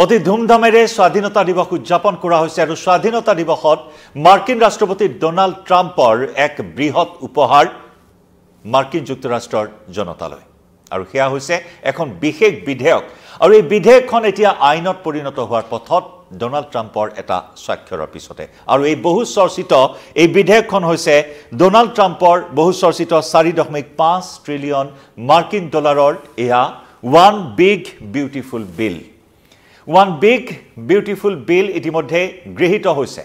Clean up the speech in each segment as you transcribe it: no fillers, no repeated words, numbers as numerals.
অতি ধুমধামেৰে স্বাধীনতা দিৱস উদযাপন কৰা হৈছে আৰু স্বাধীনতা দিৱসত মাৰ্কিন ৰাষ্ট্ৰপতি ডোনাল্ড ট্ৰাম্পৰ এক বৃহৎ উপহাৰ মাৰ্কিন যুক্তৰাষ্ট্ৰৰ জনতালৈ আৰু সেয়া হৈছে এখন বিশেষ বিধেয়ক আৰু এই বিধেয়কখন এতিয়া আইনত পৰিণত হোৱাৰ পথত ডোনাল্ড ট্ৰাম্পৰ এটা স্বাক্ষৰৰ পিছতে আৰু এই বহু চৰ্চিত এই বিধেয়কখন হৈছে ডোনাল্ড ট্ৰাম্পৰ বহু চৰ্চিত 4.5 ট্ৰিলিয়ন মাৰ্কিন ডলাৰৰ এয়া one big beautiful bill One big beautiful bill ইতিমধ্যে গৃহীত হৈছে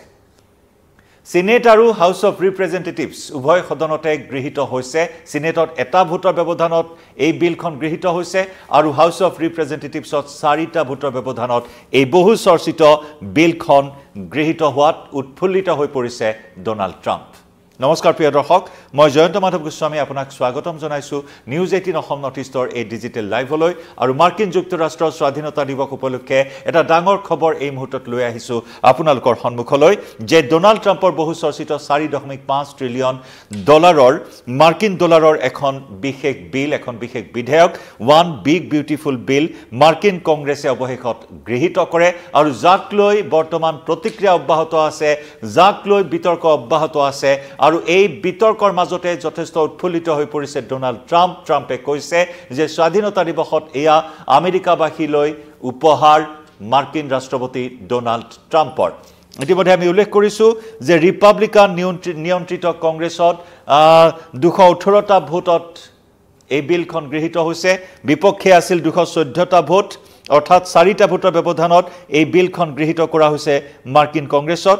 সিনেট আৰু হাউস অফ ৰিপ্ৰেজেন্টেটিভস উভয় সদনতে গৃহীত হৈছে সিনেটত এটা ভোটৰ ব্যৱধানত এই বিলখন গৃহীত হৈছে আৰু হাউস অফ ৰিপ্ৰেজেন্টেটিভছত 4টা ভোটৰ ব্যৱধানত এই বহু চৰ্চিত বিলখন গৃহীত হোৱাত উৎফুল্লিত হৈ পৰিছে ডোনাল্ড ট্ৰাম্প নমস্কাৰ প্ৰিয় দৰ্শক মই জয়ন্ত মাধৱ গোস্বামী আপোনাক স্বাগতম জনাইছো নিউজ 18 অসম নৰ্থ ইষ্টৰ এই ডিজিটেল লাইভলৈ আৰু মাৰ্কিন যুক্তৰাষ্ট্ৰৰ স্বাধীনতা দিৱস উপলক্ষে এটা ডাঙৰ খবৰ এই মুহূৰ্তত লৈ আহিছো আপোনালোকৰ সন্মুখলৈ যে ডোনাল্ড ট্ৰাম্পৰ বহু চৰ্চিত 4.5 ট্ৰিলিয়ন ডলাৰৰ মাৰ্কিন ডলাৰৰ এখন বিশেষ বিল এখন বিশেষ বিধেয়ক ওৱান বিগ বিউটিফুল বিল মাৰ্কিন কংগ্ৰেছে অৱশেষত গৃহীত কৰে আৰু যাক লৈ বৰ্তমান প্ৰতিক্ৰিয়া অব্যাহত আছে যাক লৈ বিতৰ্ক অব্যাহত আছে আৰু এই বিতৰ্কৰ মাজতে যথেষ্ট উৎফুল্লিত হৈ পৰিছে ডোনাল্ড ট্ৰাম্পে কৈছে যে স্বাধীনতা দিৱসত এয়া আমেৰিকাবাসীলৈ উপহাৰ মাৰ্কিন ৰাষ্ট্ৰপতি ডোনাল্ড ট্ৰাম্পৰ ইতিমধ্যে আমি উল্লেখ কৰিছো যে ৰিপাব্লিকান নিয়ন্ত্ৰিত কংগ্ৰেছত 218টা ভোটত এই বিলখন গৃহীত হৈছে বিপক্ষে আছিল 214টা ভোট অৰ্থাৎ 4টা ভোটৰ ব্যৱধানত এই বিলখন গৃহীত কৰা হৈছে মাৰ্কিন কংগ্ৰেছত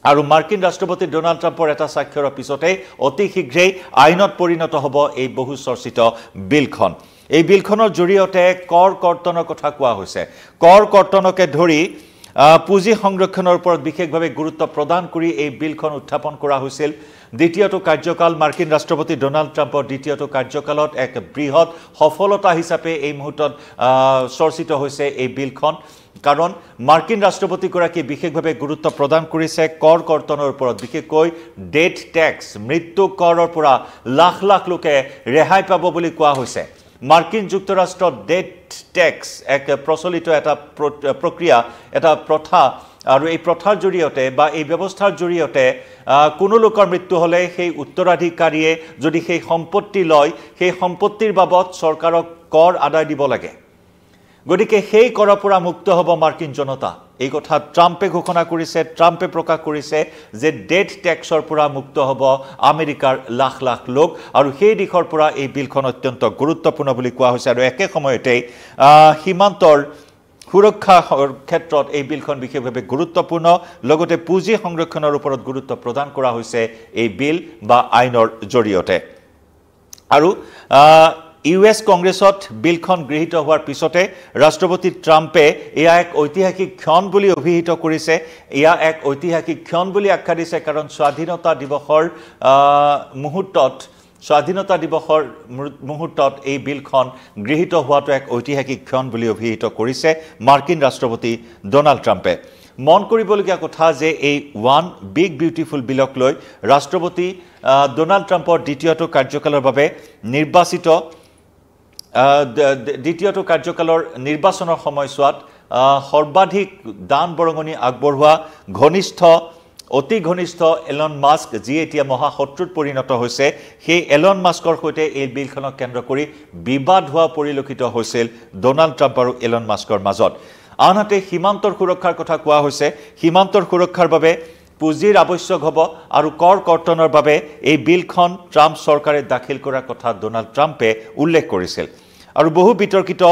আৰু মাৰ্কিন ৰাষ্ট্ৰপতি ডোনাল্ড ট্ৰাম্পৰ এটা স্বাক্ষৰৰ পিছতে অতি শীঘ্ৰেই আইনত পৰিণত হ'ব এই বহু চৰ্চিত বিলখন এই বিলখনৰ জৰিয়তে কৰ কৰ্তনৰ কথা কোৱা হৈছে কৰ কৰ্তনকে ধৰি পুঁজি সংৰক্ষণৰ ওপৰত বিশেষভাৱে গুৰুত্ব প্ৰদান কৰি এই বিলখন উত্থাপন কৰা হৈছিল দ্বিতীয়টো কাৰ্যকাল মাৰ্কিন ৰাষ্ট্ৰপতি ডোনাল্ড ট্ৰাম্পৰ দ্বিতীয়টো কাৰ্যকালত এক বৃহৎ সফলতা হিচাপে এই মুহূৰ্তত চৰ্চিত হৈছে এই বিলখন কাৰণ মাৰ্কিন ৰাষ্ট্ৰপতিগৰাকী বিশেষভাৱে গুৰুত্ব প্ৰদান কৰিছে কৰ কৰ্তনৰ ওপৰত বিশেষকৈ ডেথ টেক্স মৃত্যু কৰৰ পৰা লাখ লাখ লোকে ৰেহাই পাব বুলি কোৱা হৈছে মাৰ্কিন যুক্তৰাষ্ট্ৰৰ ডেথ টেক্স এক প্ৰচলিত এটা প্ৰক্ৰিয়া এটা প্ৰথা আৰু এই প্ৰথাৰ জৰিয়তে বা এই ব্যৱস্থাৰ জৰিয়তে কোনো লোকৰ মৃত্যু হলে সেই উত্তৰাধিকাৰীয়ে যদি সেই সম্পত্তি লয় সেই সম্পত্তিৰ বাবদ চৰকাৰক কৰ আদায় দিব লাগে গতিকে সেই কৰৰ পৰা মুক্ত হ'ব মাৰ্কিন জনতা এই কথা ট্ৰাম্পে ঘোষণা কৰিছে ট্ৰাম্পে প্ৰকাশ কৰিছে যে ডেথ টেক্সৰ পৰা মুক্ত হ'ব আমেৰিকাৰ লাখ লাখ লোক আৰু সেই দিশৰ পৰা এই বিলখন অত্যন্ত গুৰুত্বপূৰ্ণ বুলি কোৱা হৈছে আৰু একে সময়তে সীমান্তৰ সুৰক্ষাৰ ক্ষেত্ৰত এই বিলখন বিশেষভাৱে গুৰুত্বপূৰ্ণ লগতে পুঁজি সংৰক্ষণৰ ওপৰত গুৰুত্ব প্ৰদান কৰা হৈছে এই বিল বা আইনৰ জৰিয়তে আৰু ইউএছ কংগ্ৰেছত বিলখন গৃহীত হোৱাৰ পিছতে ৰাষ্ট্ৰপতি ট্ৰাম্পে এয়া এক ঐতিহাসিক ক্ষণ বুলি অভিহিত কৰিছে এয়া এক ঐতিহাসিক ক্ষণ বুলি আখ্যা দিছে কাৰণ স্বাধীনতা দিৱসৰ মুহূৰ্তত এই বিলখন গৃহীত হোৱাটো এক ঐতিহাসিক ক্ষণ বুলি অভিহিত কৰিছে মাৰ্কিন ৰাষ্ট্ৰপতি ডোনাল্ড ট্ৰাম্পে মন কৰিবলগীয়া কথা যে এই ওৱান বিগ বিউটিফুল বিলক লৈ ৰাষ্ট্ৰপতি ডোনাল্ড ট্ৰাম্পৰ দ্বিতীয়টো কাৰ্যকালৰ বাবে নিৰ্বাচিত দ্বিতীয়টো কাৰ্যকালৰ নিৰ্বাচনৰ সময়ছোৱাত সৰ্বাধিক দান বৰঙণি আগবঢ়োৱা অতি ঘনিষ্ঠ এলন মাস্ক যি এতিয়া মহাশত্ৰুত পৰিণত হৈছে সেই এলন মাস্কৰ সৈতে এই বিলখনক কেন্দ্ৰ কৰি বিবাদ হোৱা পৰিলক্ষিত হৈছিল ডোনাল্ড ট্ৰাম্প আৰু এলন মাস্কৰ মাজত আনহাতে সীমান্তৰ সুৰক্ষাৰ কথা কোৱা হৈছে সীমান্তৰ সুৰক্ষাৰ বাবে পুঁজিৰ আৱশ্যক হ'ব আৰু কৰ কৰ্তনৰ বাবে এই বিলখন ট্ৰাম্প চৰকাৰে দাখিল কৰাৰ কথা ডোনাল্ড ট্ৰাম্পে উল্লেখ কৰিছিল আৰু বহু বিতৰ্কিত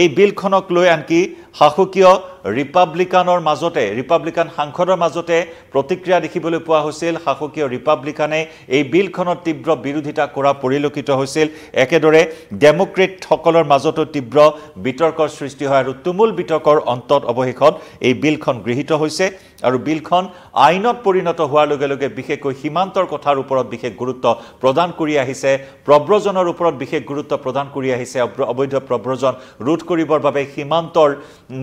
এই বিলখনক লৈ আনকি শাসকীয় ৰিপাব্লিকান সাংসদৰ মাজতে প্ৰতিক্ৰিয়া দেখিবলৈ পোৱা হৈছিল শাসকীয় ৰিপাব্লিকানে এই বিলখনৰ তীব্ৰ বিৰোধিতা কৰা পৰিলক্ষিত হৈছিল একেদৰে ডেমোক্ৰেটসকলৰ মাজতো তীব্ৰ বিতৰ্কৰ সৃষ্টি হয় আৰু তুমুল বিতৰ্কৰ অন্তত অৱশেষত এই বিলখন গৃহীত হৈছে আৰু বিলখন আইনত পৰিণত হোৱাৰ লগে লগে বিশেষকৈ সীমান্তৰ কথাৰ ওপৰত বিশেষ গুৰুত্ব প্ৰদান কৰি আহিছে প্ৰব্ৰজনৰ ওপৰত বিশেষ গুৰুত্ব প্ৰদান কৰি আহিছে অবৈধ প্ৰব্ৰজন ৰোধ কৰিবৰ বাবে সীমান্তৰ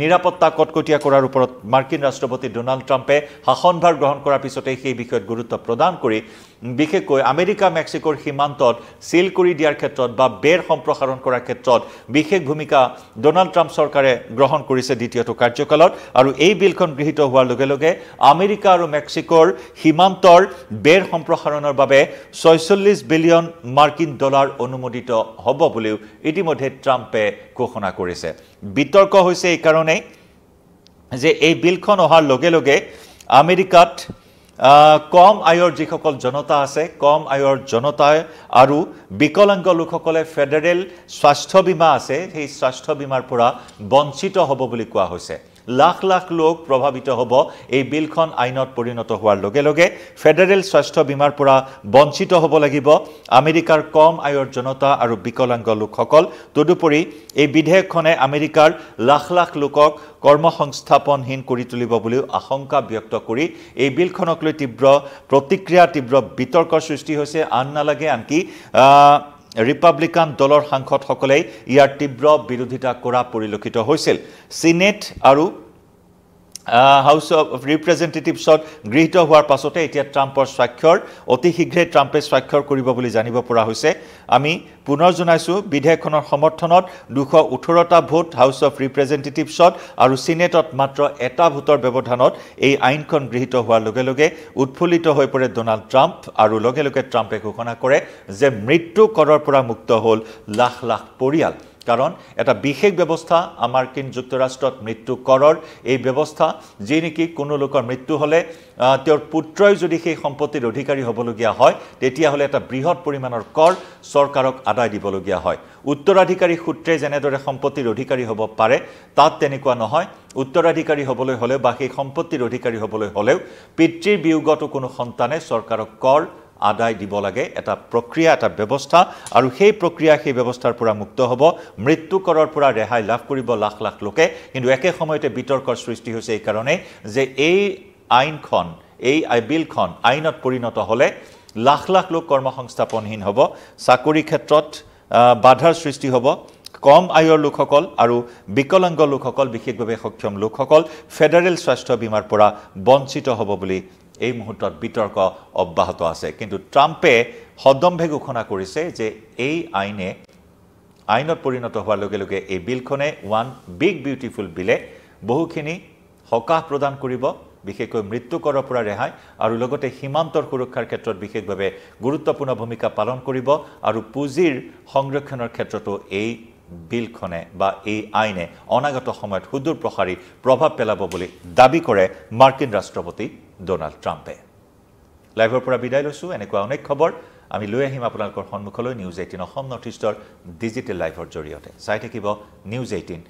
নিৰাপত্তা কটকটীয়া কৰাৰ ওপৰত মাৰ্কিন ৰাষ্ট্ৰপতি ডোনাল্ড ট্ৰাম্পে শাসনভাৰ গ্ৰহণ কৰাৰ পিছতে সেই বিষয়ত গুৰুত্ব প্ৰদান কৰি বিশেষকৈ আমেৰিকা মেক্সিকোৰ সীমান্তত সিল কৰি দিয়াৰ ক্ষেত্ৰত বা বেৰ সম্প্ৰসাৰণ কৰাৰ ক্ষেত্ৰত বিশেষ ভূমিকা ডোনাল্ড ট্ৰাম্প চৰকাৰে গ্ৰহণ কৰিছে দ্বিতীয়টো কাৰ্যকালত আৰু এই বিলখন গৃহীত হোৱাৰ লগে লগে আমেৰিকা আৰু মেক্সিকোৰ সীমান্তৰ বেৰ সম্প্ৰসাৰণৰ বাবে ৪৬ বিলিয়ন মাৰ্কিন ডলাৰ অনুমোদিত হ'ব বুলিও ইতিমধ্যে ট্ৰাম্পে ঘোষণা কৰিছে বিতৰ্ক হৈছে এই কাৰণেই যে এই বিলখন অহাৰ লগে লগে আমেৰিকাত কম আয়ৰ যিসকল জনতা আছে কম আয়ৰ জনতাই আৰু বিকলাংগ লোকসকলে ফেডাৰেল স্বাস্থ্য বীমা আছে সেই স্বাস্থ্য বীমাৰ পৰা বঞ্চিত হ'ব বুলি কোৱা হৈছে লাখ লাখ লোক প্ৰভাৱিত হ'ব এই বিলখন আইনত পৰিণত হোৱাৰ লগে লগে ফেডাৰেল স্বাস্থ্য বীমাৰ পৰা বঞ্চিত হ'ব লাগিব আমেৰিকাৰ কম আয়ৰ জনতা আৰু বিকলাংগ লোকসকল তদুপৰি এই বিধেয়কখনে আমেৰিকাৰ লাখ লাখ লোকক কৰ্মসংস্থাপনহীন কৰি তুলিব বুলিও আশংকা ব্যক্ত কৰি এই বিলখনক লৈ তীব্ৰ প্ৰতিক্ৰিয়া তীব্ৰ বিতৰ্কৰ সৃষ্টি হৈছে আন নালাগে আনকি ৰিপাব্লিকান দলৰ সাংসদসকলে ইয়াৰ তীব্ৰ বিৰোধিতা কৰা পৰিলক্ষিত হৈছিল সিনেট আৰু হাউস অফ ৰিপ্ৰেজেন্টেটিভছত গৃহীত হোৱাৰ পাছতে এতিয়া ট্ৰাম্পৰ স্বাক্ষৰ অতি শীঘ্ৰে ট্ৰাম্পে স্বাক্ষৰ কৰিব বুলি জানিব পৰা হৈছে আমি পুনৰ জনাইছো বিধেয়কখনৰ সমৰ্থনত 218টা ভোট হাউস অফ ৰিপ্ৰেজেন্টেটিভছত আৰু সিনেটত মাত্ৰ এটা ভোটৰ ব্যৱধানত এই আইনখন গৃহীত হোৱাৰ লগে লগে উৎফুল্লিত হৈ পৰে ডোনাল্ড ট্ৰাম্প আৰু লগে লগে ট্ৰাম্পে ঘোষণা কৰে যে মৃত্যু কৰৰ পৰা মুক্ত হ'ল লাখ লাখ পৰিয়াল কাৰণ এটা বিশেষ ব্যৱস্থা মাৰ্কিন যুক্তৰাষ্ট্ৰত মৃত্যু কৰৰ এই ব্যৱস্থা যি নেকি কোনো লোকৰ মৃত্যু হলে তেওঁৰ পুত্ৰই যদি সেই সম্পত্তিৰ অধিকাৰী হ'বলগীয়া হয় তেতিয়াহলে এটা বৃহৎ পৰিমাণৰ কৰ চৰকাৰক আদায় দিবলগীয়া হয় উত্তৰাধিকাৰী সূত্ৰে যেনেদৰে সম্পত্তিৰ অধিকাৰী হ'ব পাৰে তাত তেনেকুৱা নহয় উত্তৰাধিকাৰী হ'বলৈ হলে বা সেই সম্পত্তিৰ অধিকাৰী হ'বলৈ হলেও পিতৃৰ বিয়োগতো কোনো সন্তানে চৰকাৰক কৰ আদায় দিব লাগে এটা প্ৰক্ৰিয়া এটা ব্যৱস্থা আৰু সেই প্ৰক্ৰিয়া সেই ব্যৱস্থাৰ পৰা মুক্ত হ'ব মৃত্যু কৰৰ পৰা ৰেহাই লাভ কৰিব লাখ লাখ লোকে কিন্তু একে সময়তে বিতৰ্কৰ সৃষ্টি হৈছে এই কাৰণে যে এই আইনখন এই বিলখন আইনত পৰিণত হলে লাখ লাখ লোক কৰ্মসংস্থাপনহীন হ'ব চাকৰি ক্ষেত্ৰত বাধাৰ সৃষ্টি হ'ব কম আয়ৰ লোকসকল আৰু বিকলাংগ লোকসকল বিশেষভাৱে সক্ষম লোকসকল ফেডাৰেল স্বাস্থ্য বীমাৰ পৰা বঞ্চিত হ'ব বুলি এই মুহূৰ্তত বিতৰ্ক অব্যাহত আছে কিন্তু ট্ৰাম্পে সদম্ভে ঘোষণা কৰিছে যে এই আইনত পৰিণত হোৱাৰ লগে লগে এই বিলখনে ওৱান বিগ বিউটিফুল বিলে বহুখিনি সকাহ প্ৰদান কৰিব বিশেষকৈ মৃত্যু কৰৰ পৰা ৰেহাই আৰু লগতে সীমান্তৰ সুৰক্ষাৰ ক্ষেত্ৰত বিশেষভাৱে গুৰুত্বপূৰ্ণ ভূমিকা পালন কৰিব আৰু পুঁজিৰ সংৰক্ষণৰ ক্ষেত্ৰতো এই বিলখনে বা এই আইনে অনাগত সময়ত সুদূৰ প্ৰসাৰী প্ৰভাৱ পেলাব বুলি দাবী কৰে মাৰ্কিন ৰাষ্ট্ৰপতি ডোনাল্ড ট্ৰাম্পে লাইভৰ পৰা বিদায় লৈছো এনেকুৱা অনেক খবৰ আমি লৈ আহিম আপোনালোকৰ সন্মুখলৈ নিউজ 18 অসম নৰ্থ ইষ্টৰ ডিজিটেল লাইভৰ জৰিয়তে চাই থাকিব নিউজ 18